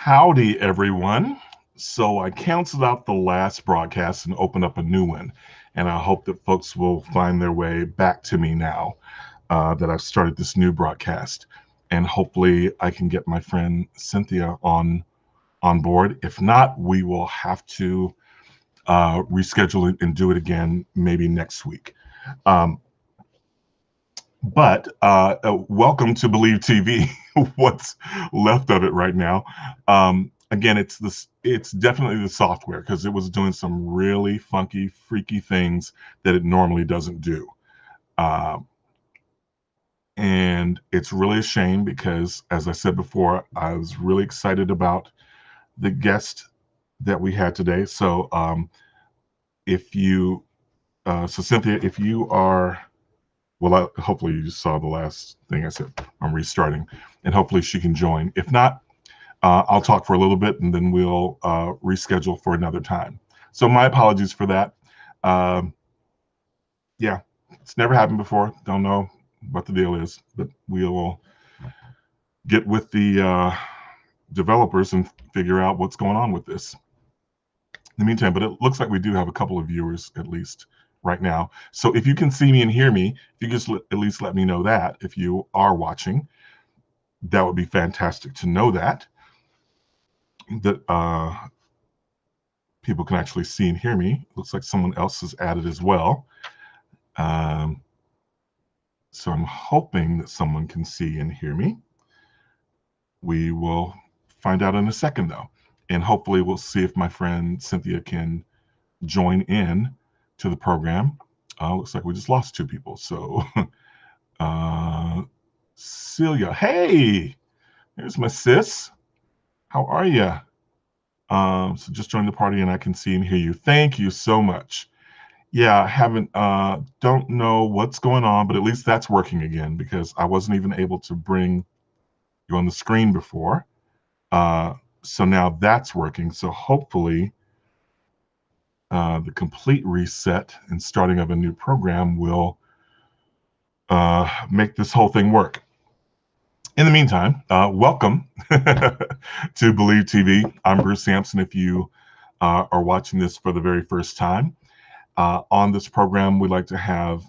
Howdy, everyone. So I canceled out the last broadcast and opened up a new one. And I hope that folks will find their way back to me now that I've started this new broadcast. And hopefully I can get my friend Cynthia on board. If not, we will have to reschedule it and do it again maybe next week. Um, but welcome to Believe TV. What's left of it right now? Again, it's this. It's definitely the software because it was doing some really funky, freaky things that it normally doesn't do. Uh, and it's really a shame because, as I said before, I was really excited about the guest that we had today. If you, so Cynthia, if you are well, hopefully you just saw the last thing I said. I'm restarting, and hopefully she can join. If not, I'll talk for a little bit, and then we'll reschedule for another time. So my apologies for that. Um, yeah, it's never happened before. Don't know what the deal is, but we'll get with the developers and figure out what's going on with this. In the meantime, but it looks like we do have a couple of viewers at least right now. So if you can see me and hear me, if you just at least let me know that if you are watching, that would be fantastic to know that people can actually see and hear me. Looks like someone else has added as well. Um, so I'm hoping that someone can see and hear me. We will find out in a second though. And hopefully we'll see if my friend Cynthia can join in to the program. Looks like we just lost two people. So uh, Celia, hey, there's my sis. How are you? So just join the party and I can see and hear you. Thank you so much. Yeah, I haven't, don't know what's going on, but at least that's working again because I wasn't even able to bring you on the screen before. Uh, so now that's working. So hopefully the complete reset and starting of a new program will make this whole thing work. In the meantime, welcome to Believe TV. I'm Bruce Sampson. If you are watching this for the very first time, on this program, we like to have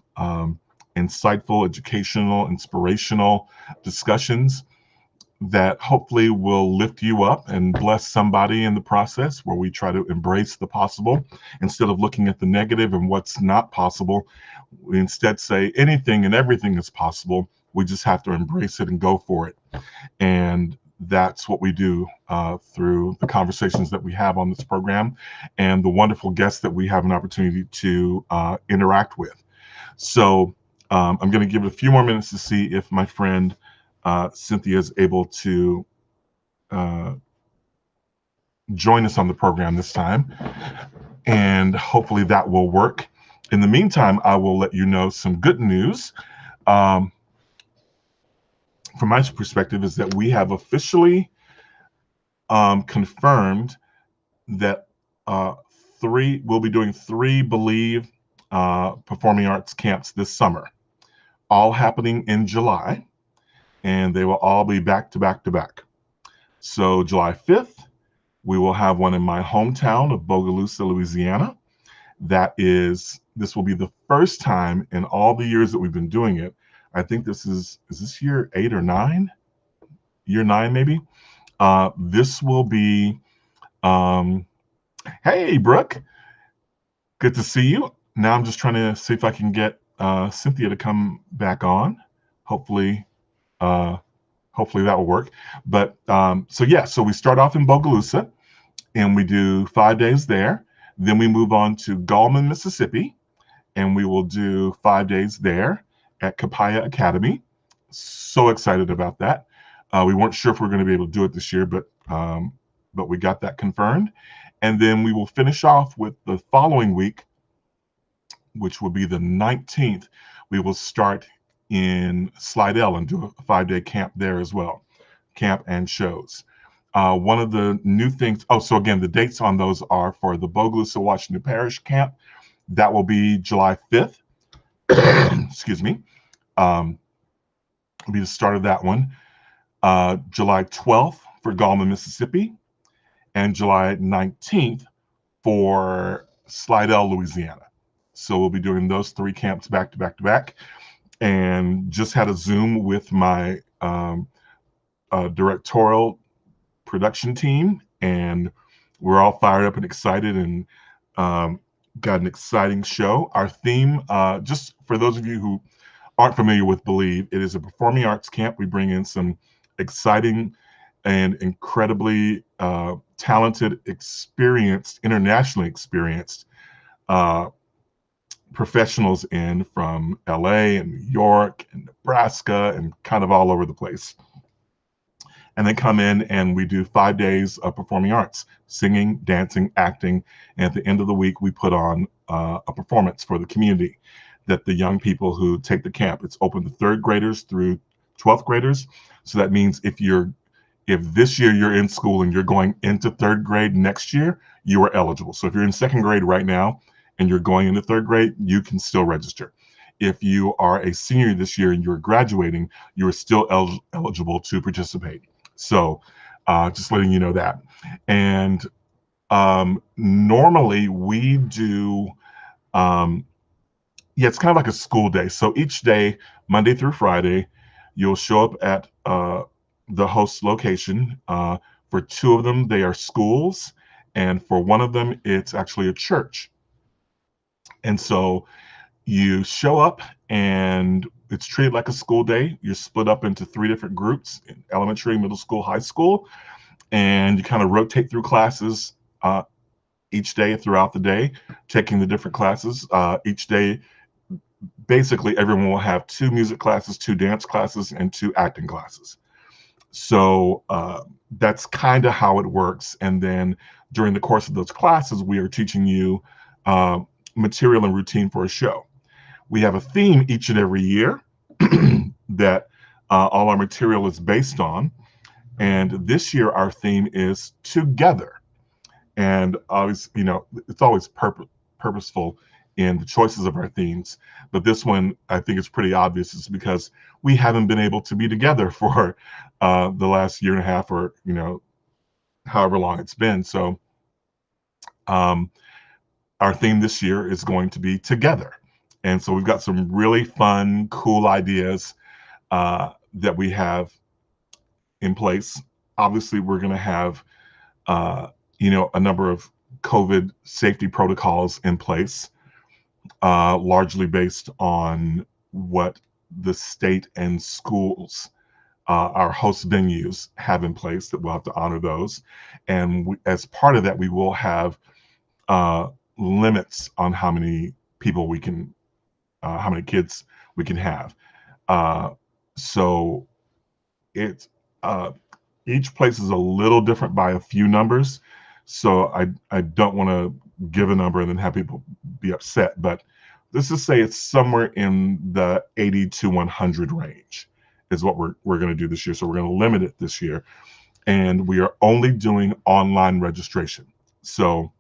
insightful, educational, inspirational discussions that hopefully will lift you up and bless somebody in the process, where we try to embrace the possible instead of looking at the negative and what's not possible. We instead say anything and everything is possible. We just have to embrace it and go for it. And that's what we do through the conversations that we have on this program and the wonderful guests that we have an opportunity to interact with. So I'm going to give it a few more minutes to see if my friend Cynthia is able to uh, join us on the program this time. And hopefully that will work. In the meantime, I will let you know some good news. Um, from my perspective, is that we have officially confirmed that uh, we'll be doing three Believe performing arts camps this summer, all happening in July, and they will all be back to back to back. So July 5th, we will have one in my hometown of Bogalusa, Louisiana. This will be the first time in all the years that we've been doing it. I think is this year 8 or 9? Year 9 maybe. This will be hey, Brooke, good to see you. Now I'm just trying to see if I can get Cynthia to come back on. Hopefully, uh, hopefully that will work. But so we start off in Bogalusa, and we do 5 days there. Then we move on to Gallman, Mississippi, and we will do 5 days there at Capaya Academy. So excited about that. We weren't sure if we were going to be able to do it this year, but we got that confirmed. And then we will finish off with the following week, which will be the 19th. We will start in Slidell and do a 5-day camp there as well, camp and shows. One of the new things, so again, the dates on those are for the Bogalusa Washington Parish camp. That will be July 5th. Excuse me. Will be the start of that one. July 12th for Gallman, Mississippi. and July 19th for Slidell, Louisiana. So we'll be doing those 3 camps back to back to back. And just had a Zoom with my directorial production team, and we're all fired up and excited, and got an exciting show. Our theme, just for those of you who aren't familiar with Believe, it is a performing arts camp. We bring in some exciting and incredibly talented, experienced, internationally experienced professionals in from LA and New York and Nebraska and kind of all over the place. And they come in and we do 5 days of performing arts, singing, dancing, acting. And at the end of the week, we put on a performance for the community that the young people who take the camp, it's open to 3rd graders through 12th graders. So that means if this year you're in school and you're going into 3rd grade next year, you are eligible. So if you're in 2nd grade right now and you're going into 3rd grade, you can still register. If you are a senior this year and you're graduating, you are still eligible to participate. So just letting you know that. And normally we do, it's kind of like a school day. So each day, Monday through Friday, you'll show up at the host location. For 2 of them, they are schools. And for 1 of them, it's actually a church. And so you show up and it's treated like a school day. You're split up into 3 different groups: elementary, middle school, high school, and you kind of rotate through classes each day throughout the day, taking the different classes. Each day, basically, everyone will have 2 music classes, 2 dance classes, and 2 acting classes. So that's kind of how it works. And then during the course of those classes, we are teaching you material and routine for a show. We have a theme each and every year that all our material is based on. And this year, our theme is Together. And always, it's always purposeful in the choices of our themes. But this one, I think it's pretty obvious. It's because we haven't been able to be together for the last year and a half, or, however long it's been. So our theme this year is going to be Together. And so we've got some really fun, cool ideas that we have in place. Obviously, we're going to have, a number of COVID safety protocols in place, largely based on what the state and schools, our host venues, have in place, that we'll have to honor those. And as part of that, we will have limits on how many people we can how many kids we can have. So it's each place is a little different by a few numbers. So I don't want to give a number and then have people be upset. But let's just say it's somewhere in the 80 to 100 range is what we're going to do this year. So we're going to limit it this year. And we are only doing online registration. So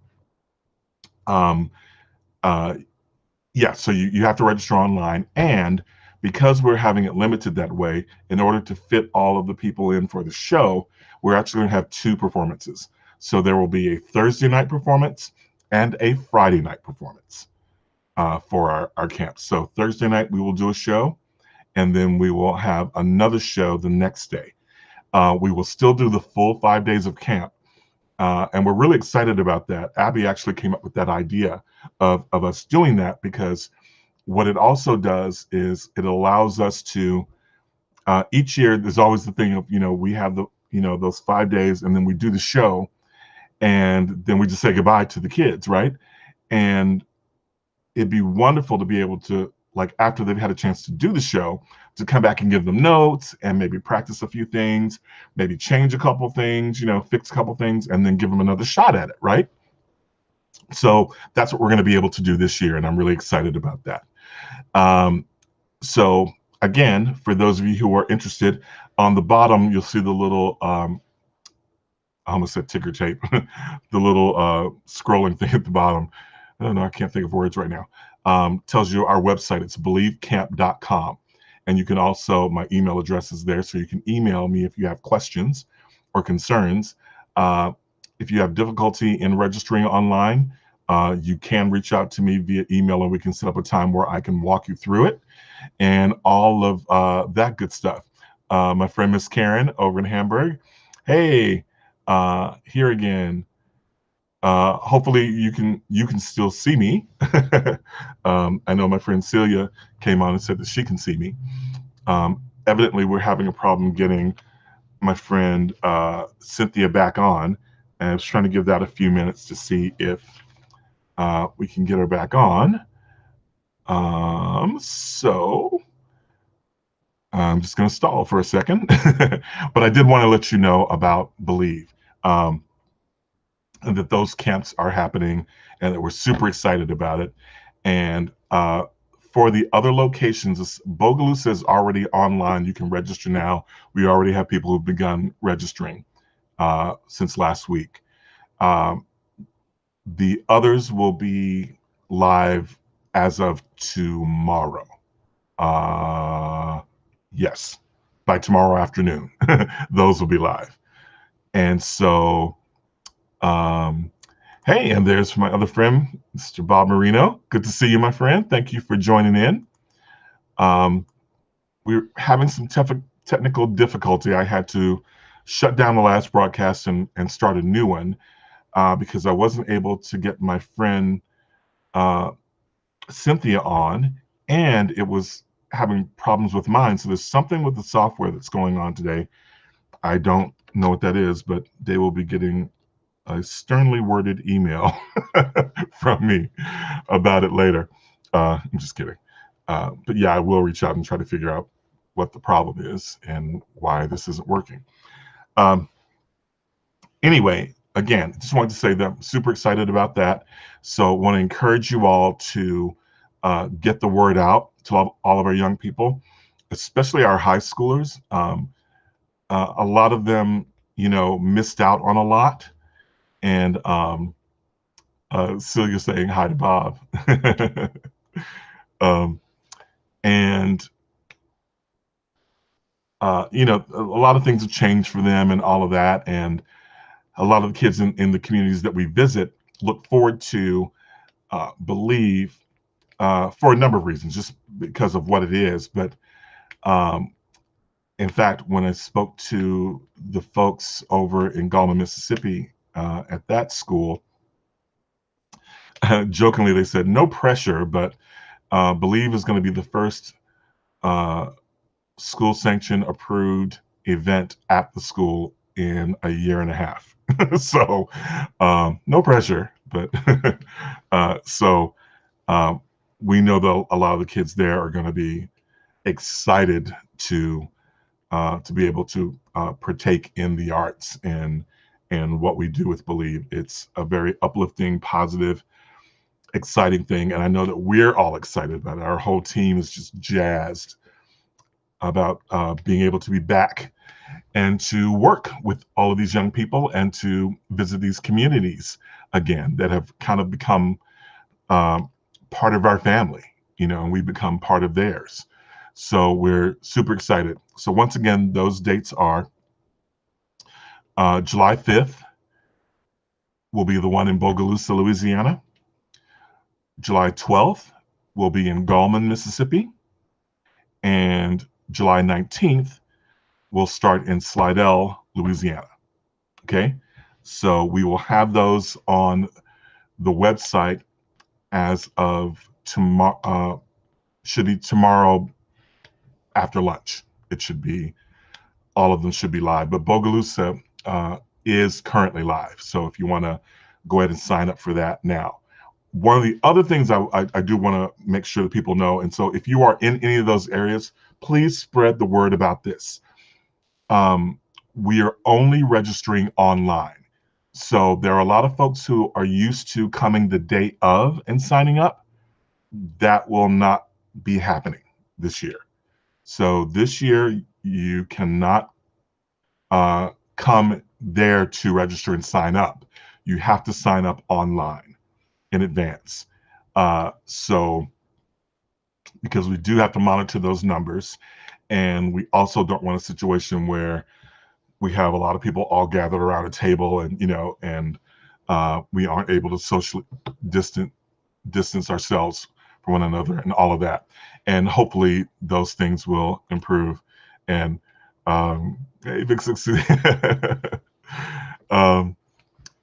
so you have to register online, and because we're having it limited that way, in order to fit all of the people in for the show, we're actually going to have 2 performances. So there will be a Thursday night performance and a Friday night performance for our camp. So Thursday night we will do a show, and then we will have another show the next day. We will still do the full 5 days of camp. And we're really excited about that. Abby actually came up with that idea of us doing that, because what it also does is it allows us to, each year, there's always the thing of, we have those 5 days, and then we do the show, and then we just say goodbye to the kids, right? And it'd be wonderful to be able to, like, after they've had a chance to do the show, to come back and give them notes and maybe practice a few things, maybe change a couple things, fix a couple things, and then give them another shot at it, right? So that's what we're going to be able to do this year, and I'm really excited about that. So again, for those of you who are interested, on the bottom, you'll see the little, I almost said ticker tape, the little scrolling thing at the bottom. I don't know, I can't think of words right now. Tells you our website. It's believecamp.com. And you can also, my email address is there, so you can email me if you have questions or concerns. if you have difficulty in registering online, you can reach out to me via email, and we can set up a time where I can walk you through it and all of that good stuff. My friend Miss Karen over in Hamburg. Hey, here again. Hopefully you can still see me. I know my friend Celia came on and said that she can see me. Evidently, we're having a problem getting my friend Cynthia back on, and I was trying to give that a few minutes to see if we can get her back on. So I'm just going to stall for a second, but I did want to let you know about Believe. And that those camps are happening and that we're super excited about it. And for the other locations, Bogalusa is already online. You can register now. We already have people who've begun registering since last week. The others will be live as of tomorrow. Yes, by tomorrow afternoon, those will be live. And so, hey, and there's my other friend, Mr. Bob Marino. Good to see you, my friend. Thank you for joining in. We're having some technical difficulty. I had to shut down the last broadcast and start a new one because I wasn't able to get my friend Cynthia on, and it was having problems with mine. So there's something with the software that's going on today. I don't know what that is, but they will be getting a sternly worded email from me about it later. I'm just kidding. But yeah, I will reach out and try to figure out what the problem is and why this isn't working. Anyway, again, just wanted to say that I'm super excited about that. So I want to encourage you all to get the word out to all of our young people, especially our high schoolers. A lot of them, missed out on a lot. And Celia saying hi to Bob. And a lot of things have changed for them and all of that. And a lot of the kids in the communities that we visit look forward to Believe for a number of reasons, just because of what it is. But in fact, when I spoke to the folks over in Gallman, Mississippi, at that school, jokingly they said, no pressure, but Believe is going to be the first school sanction approved event at the school in a year and a half. So no pressure, but so we know that a lot of the kids there are going to be excited to be able to partake in the arts and what we do with Believe. It's a very uplifting, positive, exciting thing, and I know that we're all excited about it. Our whole team is just jazzed about being able to be back and to work with all of these young people and to visit these communities again that have kind of become part of our family, and we become part of theirs. So we're super excited. So once again, those dates are July 5th will be the one in Bogalusa, Louisiana. July 12th will be in Gallman, Mississippi. And July 19th will start in Slidell, Louisiana. Okay, so we will have those on the website as of tomorrow. Should be tomorrow after lunch. It should be, all of them should be live. But Bogalusa is currently live. So if you want to go ahead and sign up for that now. One of the other things I do want to make sure that people know, and so if you are in any of those areas, please spread the word about this. We are only registering online. So there are a lot of folks who are used to coming the day of and signing up. That will not be happening this year. So this year, you cannot come there to register and sign up. You have to sign up online in advance. So because we do have to monitor those numbers, and we also don't want a situation where we have a lot of people all gathered around a table, and we aren't able to socially distance ourselves from one another and all of that. And hopefully those things will improve. And hey, um,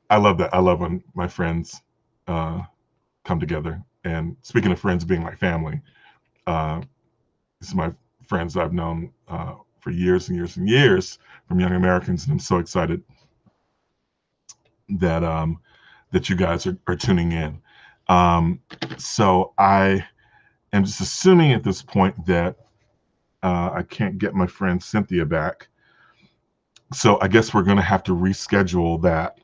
I love that. I love when my friends come together. And speaking of friends being like family, uh, this is my friends I've known for years and years and years from Young Americans, and I'm so excited that that you guys are tuning in. So I am just assuming at this point that I can't get my friend Cynthia back. So I guess we're going to have to reschedule that.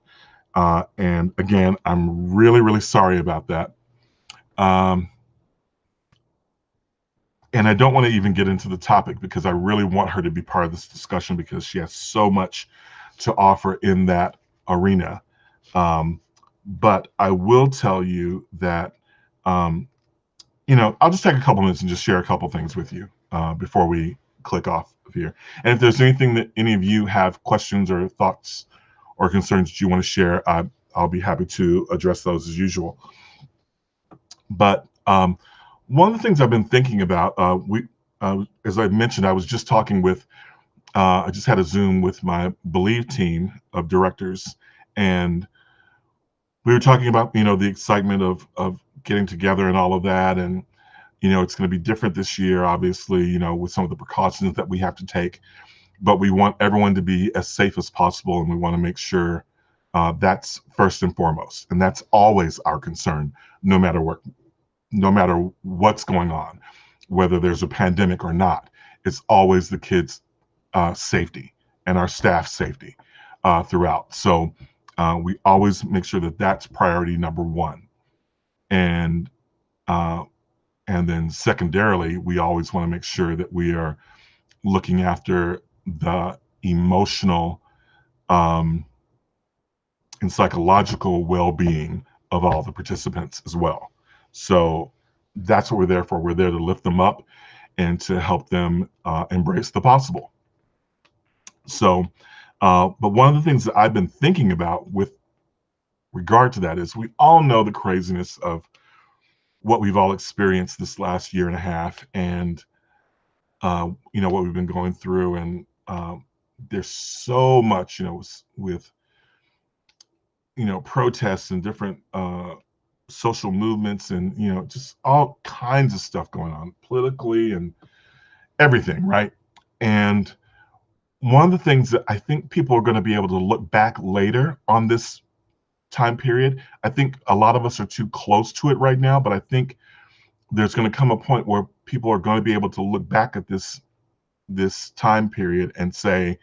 And again, I'm really, really sorry about that. Um, and I don't want to even get into the topic because I really want her to be part of this discussion because she has so much to offer in that arena. But I will tell you that, um, I'll just take a couple minutes and just share a couple things with you before we click off of here. And if there's anything that any of you have questions or thoughts or concerns that you want to share, I'll be happy to address those as usual. But one of the things I've been thinking about, as I mentioned, I was just talking with, I just had a Zoom with my Believe team of directors, and we were talking about, the excitement of getting together and all of that, and it's going to be different this year, obviously, with some of the precautions that we have to take, but we want everyone to be as safe as possible, and we want to make sure that's first and foremost, and that's always our concern, no matter what's going on, whether there's a pandemic or not. It's always the kids' safety and our staff safety throughout. So we always make sure that that's priority number one, and uh, and then secondarily, we always want to make sure that we are looking after the emotional um, and psychological well-being of all the participants as well. So that's what we're there for. We're there to lift them up and to help them embrace the possible. So, but one of the things that I've been thinking about with regard to that is we all know the craziness of what we've all experienced this last year and a half, and what we've been going through, and there's so much, with protests and different social movements, and just all kinds of stuff going on politically and everything, right? And one of the things that I think people are going to be able to look back later on this time period, I think a lot of us are too close to it right now, but I think there's going to come a point where people are going to be able to look back at this time period and say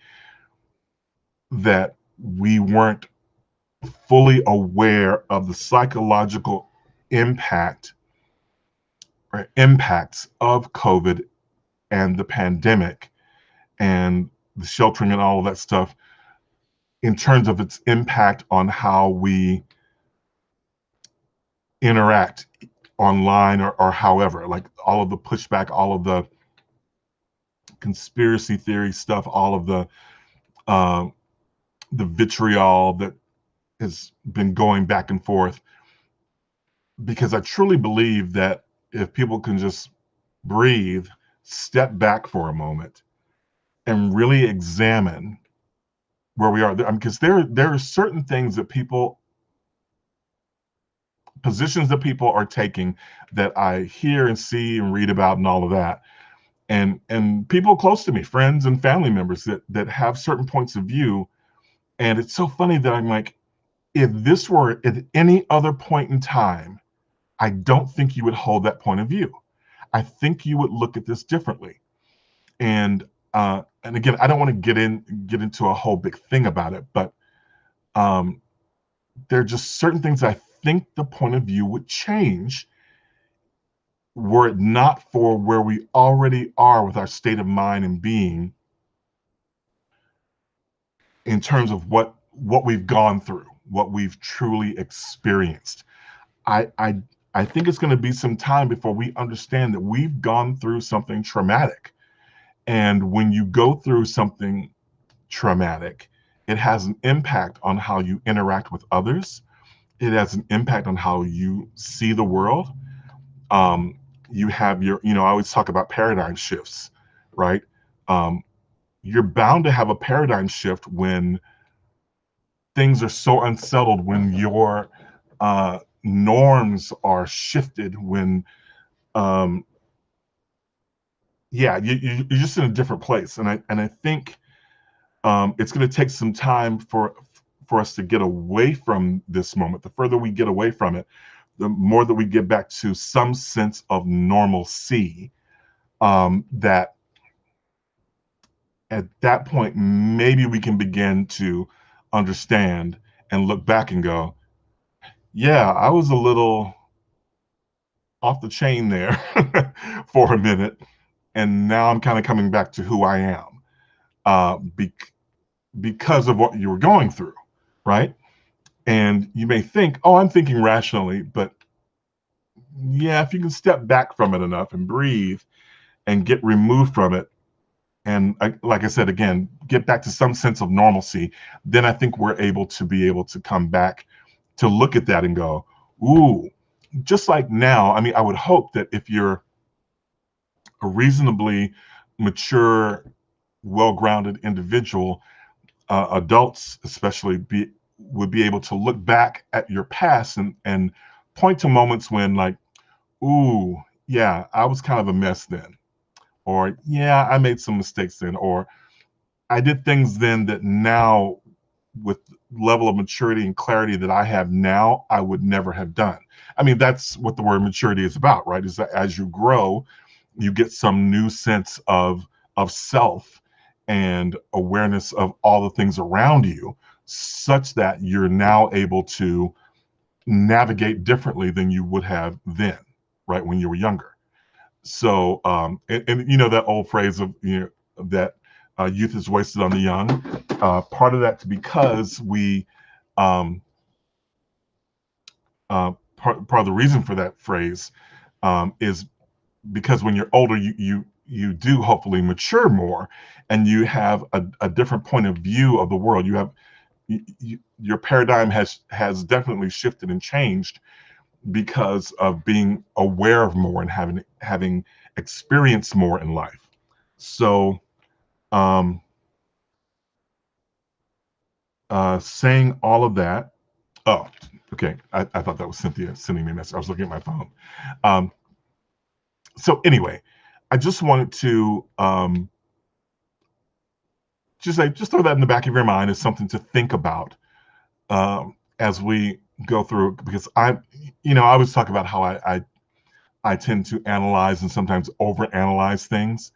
that we weren't fully aware of the psychological impact or impacts of COVID and the pandemic and the sheltering and all of that stuff in terms of its impact on how we interact online or however, like all of the pushback, all of the conspiracy theory stuff, all of uh, the vitriol that has been going back and forth. Because I truly believe that if people can just breathe, step back for a moment, and really examine where we are, because there are certain things that positions that people are taking that I hear and see and read about and all of that, and people close to me, friends and family members that have certain points of view, and it's so funny that I'm like, if this were at any other point in time, I don't think you would hold that point of view. I think you would look at this differently. And again, I don't want to get into a whole big thing about it, but um, there are just certain things I think the point of view would change were it not for where we already are with our state of mind and being in terms of what we've gone through, what we've truly experienced. I think it's going to be some time before we understand that we've gone through something traumatic. And when you go through something traumatic, it has an impact on how you interact with others. It has an impact on how you see the world. Um, you have your, I always talk about paradigm shifts, right? Um, you're bound to have a paradigm shift when things are so unsettled, when your norms are shifted, when um, yeah, you're just in a different place. And I think it's going to take some time for us to get away from this moment. The further we get away from it, the more that we get back to some sense of normalcy. That at that point, maybe we can begin to understand and look back and go, yeah, I was a little off the chain there for a minute, and now I'm kind of coming back to who I am, because of what you were going through, right? And you may think, oh, I'm thinking rationally, but yeah, if you can step back from it enough and breathe and get removed from it, and like I said, again, get back to some sense of normalcy, then I think we're able to come back to look at that and go, ooh, just like now. I mean, I would hope that if you're a reasonably mature, well-grounded individual, adults especially would be able to look back at your past and point to moments when, like, ooh, yeah, I was kind of a mess then, or yeah, I made some mistakes then, or I did things then that now, with level of maturity and clarity that I have now, I would never have done. I mean, that's what the word maturity is about, right? Is that as you grow, you get some new sense of self and awareness of all the things around you, such that you're now able to navigate differently than you would have then, right, when you were younger. So, and that old phrase of, that youth is wasted on the young. Part of that's because we, um, part of the reason for that phrase is because when you're older, you do hopefully mature more, and you have a different point of view of the world. Your paradigm has definitely shifted and changed because of being aware of more and having experienced more in life. So, um, saying all of that. Oh, okay. I thought that was Cynthia sending me a message. I was looking at my phone. Um, so anyway, I just wanted to just throw that in the back of your mind as something to think about as we go through, because I always talk about how I tend to analyze and sometimes overanalyze things,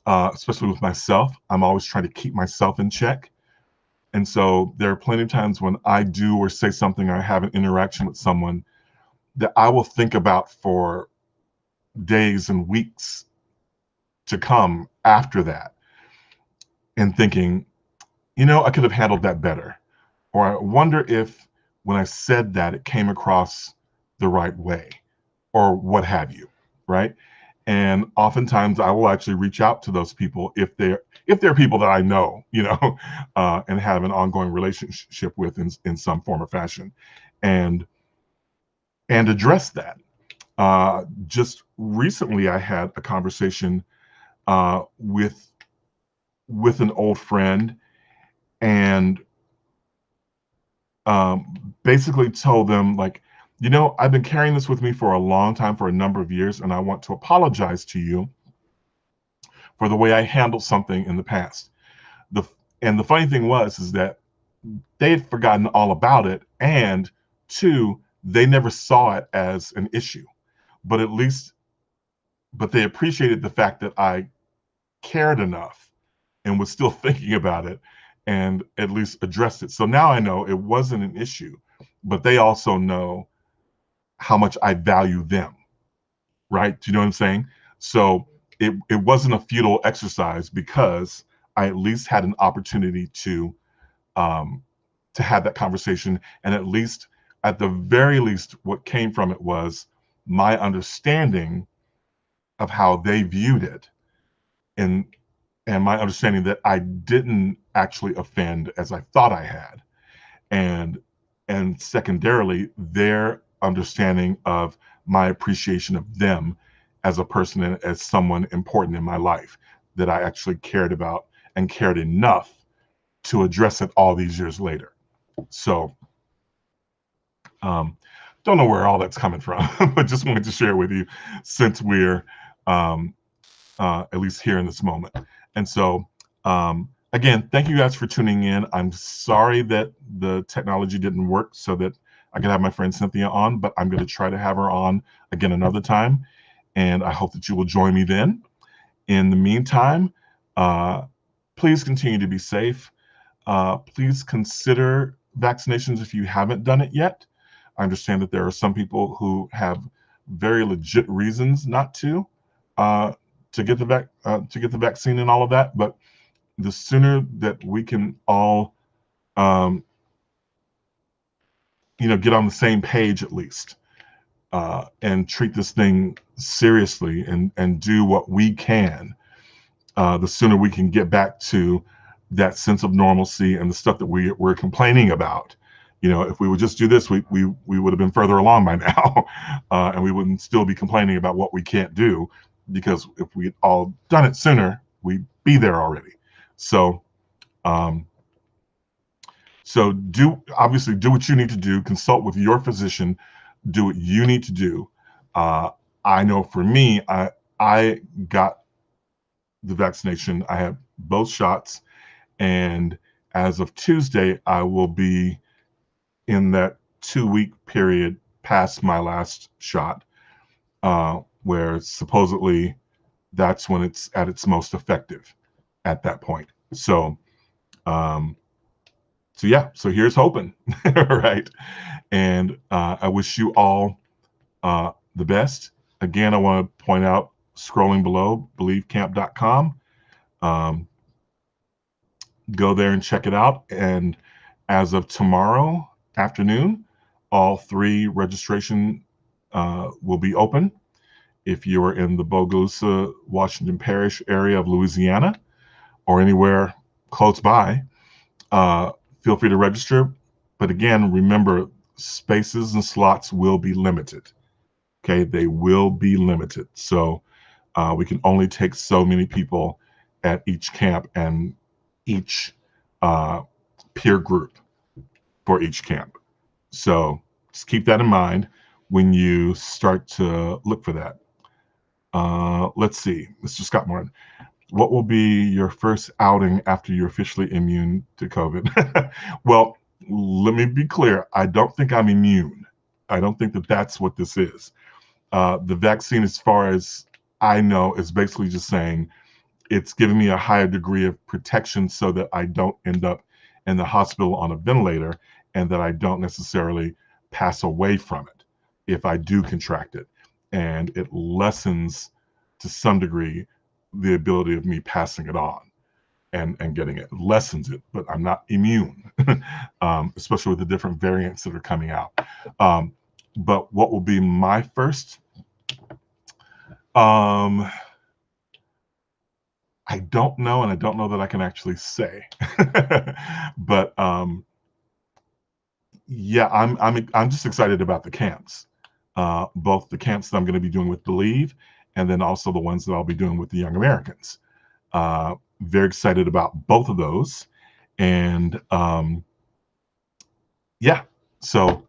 especially with myself. I'm always trying to keep myself in check. And so there are plenty of times when I do or say something or have an interaction with someone that I will think about for days and weeks to come after that, and thinking, I could have handled that better. Or I wonder if when I said that, it came across the right way, or what have you, right? And oftentimes I will actually reach out to those people if they're people that I know, and have an ongoing relationship with in some form or fashion, and address that. Just recently, I had a conversation with an old friend, and basically told them, like, I've been carrying this with me for a long time, for a number of years, and I want to apologize to you for the way I handled something in the past. The and the funny thing is that they had forgotten all about it, and two, they never saw it as an issue, but but they appreciated the fact that I cared enough and was still thinking about it, and at least addressed it. So now I know it wasn't an issue, but they also know how much I value them, right? Do you know what I'm saying? So it wasn't a futile exercise, because I at least had an opportunity um, to have that conversation, and at the very least, what came from it was my understanding of how they viewed it, and and my understanding that I didn't actually offend as I thought I had, and secondarily their understanding of my appreciation of them as a person and as someone important in my life that I actually cared about and cared enough to address it all these years later. So um, don't know where all that's coming from, but just wanted to share with you since we're um, at least here in this moment. And so, again, thank you guys for tuning in. I'm sorry that the technology didn't work so that I could have my friend Cynthia on, but I'm going to try to have her on again another time. And I hope that you will join me then. In the meantime, uh, please continue to be safe. Please consider vaccinations if you haven't done it yet. I understand that there are some people who have very legit reasons not uh, to get the vaccine and all of that. But the sooner that we can all, um, get on the same page at least, and treat this thing seriously and do what we can, the sooner we can get back to that sense of normalcy and the stuff that we're complaining about. If we would just do this, we would have been further along by now, and we wouldn't still be complaining about what we can't do, because if we'd all done it sooner, we'd be there already. So, um, obviously do what you need to do. Consult with your physician. Do what you need to do. Uh, I know for me, I got the vaccination. I had both shots, and as of Tuesday, I will be in that 2 week period past my last shot, where supposedly that's when it's at its most effective at that point. So, um, yeah, so here's hoping, right? And I wish you all the best. Again, I want to point out, scrolling below, BelieveCamp.com. Um, go there and check it out. And as of tomorrow afternoon, all 3 registration will be open. If you are in the Bogalusa, Washington Parish area of Louisiana, or anywhere close by, uh, feel free to register. But again, remember, spaces and slots will be limited. Okay, they will be limited. So we can only take so many people at each camp and each uh, peer group for each camp. So just keep that in mind when you start to look for that. Let's see, Mr. Scott Martin. What will be your first outing after you're officially immune to COVID? Well, let me be clear. I don't think I'm immune. I don't think that that's what this is. The vaccine, as far as I know, is basically just saying it's giving me a higher degree of protection so that I don't end up in the hospital on a ventilator, and that I don't necessarily pass away from it if I do contract it. And it lessens to some degree the ability of me passing it on and getting it. Lessens it, but I'm not immune, especially with the different variants that are coming out. But what will be my first? I don't know, and I don't know that I can actually say. But yeah, I'm just excited about the camps, both the camps that I'm going to be doing with Believe, and then also the ones that I'll be doing with the Young Americans. Very excited about both of those, and yeah, so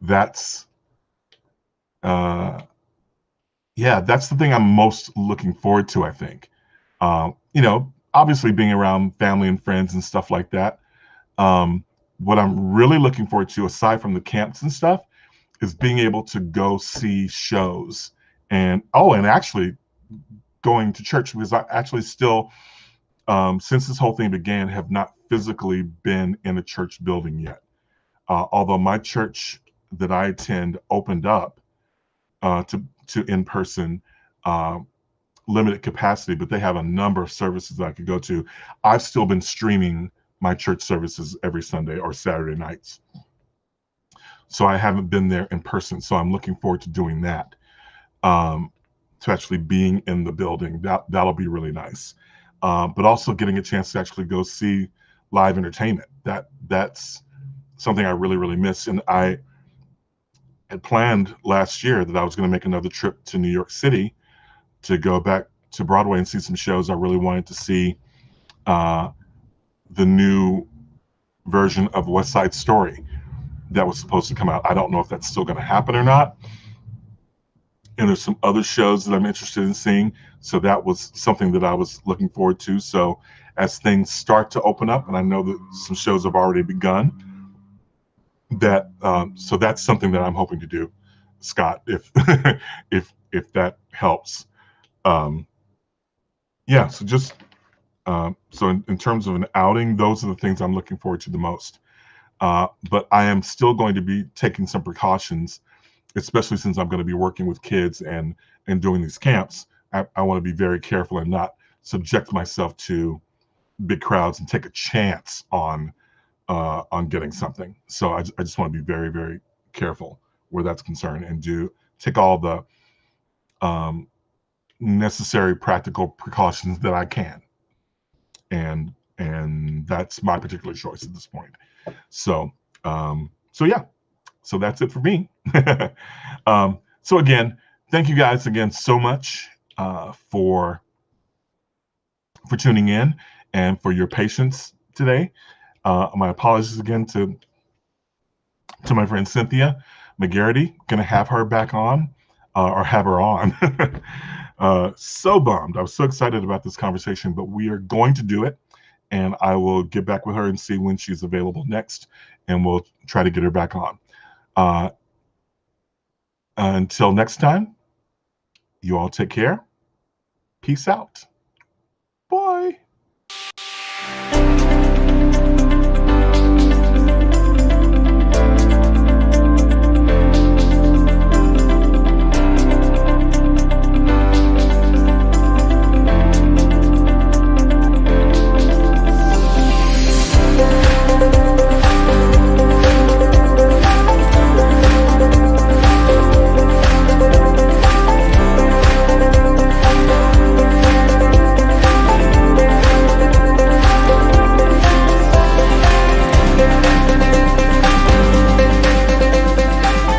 that's that's the thing I'm most looking forward to, I think. Obviously being around family and friends and stuff like that. What I'm really looking forward to, aside from the camps and stuff, is being able to go see shows and actually going to church, because I actually still, since this whole thing began, have not physically been in a church building yet. Although my church that I attend opened up to in-person, limited capacity, but they have a number of services that I could go to. I've still been streaming my church services every Sunday or Saturday nights. So I haven't been there in person. So I'm looking forward to doing that, to actually being in the building. That'll be really nice. but also getting a chance to actually go see live entertainment. That's something I really, really miss. And I had planned last year that I was going to make another trip to New York City to go back to Broadway and see some shows. I really wanted to see uh, the new version of West Side Story that was supposed to come out. I don't know if that's still going to happen or not. And there's some other shows that I'm interested in seeing. So that was something that I was looking forward to. So as things start to open up, and I know that some shows have already begun, so that's something that I'm hoping to do, Scott, if if that helps. Um, yeah. So just so in terms of an outing, those are the things I'm looking forward to the most. But I am still going to be taking some precautions, especially since I'm going to be working with kids and doing these camps. I want to be very careful and not subject myself to big crowds and take a chance on getting something. So I just want to be very, very careful where that's concerned and do take all the um, necessary practical precautions that I can. And that's my particular choice at this point. So so yeah, so that's it for me. So again, thank you guys again so much for tuning in and for your patience today. My apologies again to my friend Cynthia McGarity. Gonna have her back on or have her on. So bummed. I was so excited about this conversation, but we are going to do it. And I will get back with her and see when she's available next, and we'll try to get her back on. Uh, until next time, you all take care. Peace out. Bye.